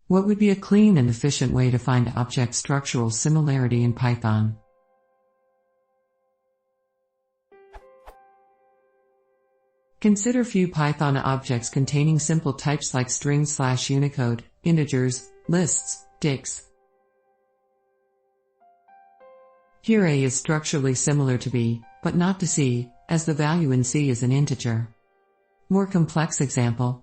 What would be a clean and efficient way to find object structural similarity in Python? Consider few Python objects containing simple types like strings/Unicode, integers, lists, dicts. Here A is structurally similar to B, but not to C, as the value in C is an integer. More complex example.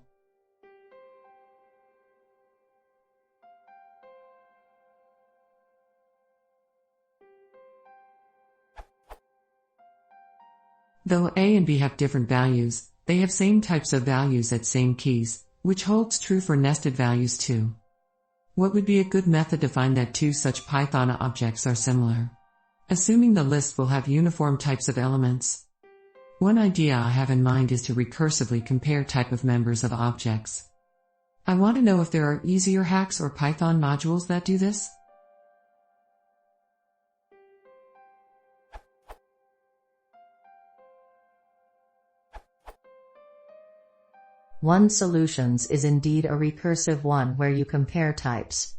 Though A and B have different values, they have same types of values at same keys, which holds true for nested values too. What would be a good method to find that two such Python objects are similar? Assuming the list will have uniform types of elements. One idea I have in mind is to recursively compare type of members of objects. I want to know if there are easier hacks or Python modules that do this. One solutions is indeed a recursive one where you compare types.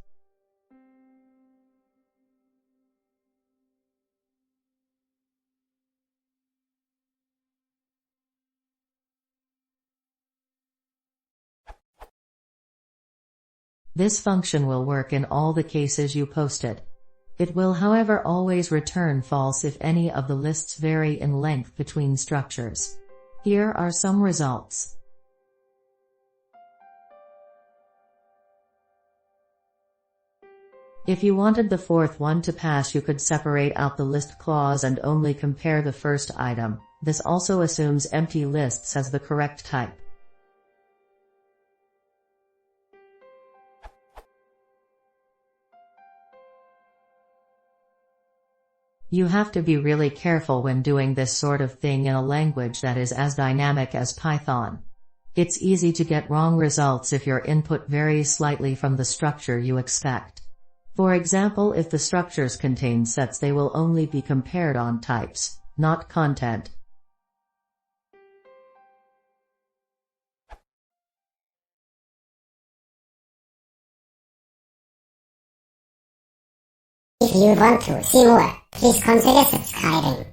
This function will work in all the cases you posted. It will, however, always return false if any of the lists vary in length between structures. Here are some results. If you wanted the fourth one to pass, you could separate out the list clause and only compare the first item. This also assumes empty lists as the correct type. You have to be really careful when doing this sort of thing in a language that is as dynamic as Python. It's easy to get wrong results if your input varies slightly from the structure you expect. For example, if the structures contain sets, they will only be compared on types, not content. If you want to see more, please consider subscribing.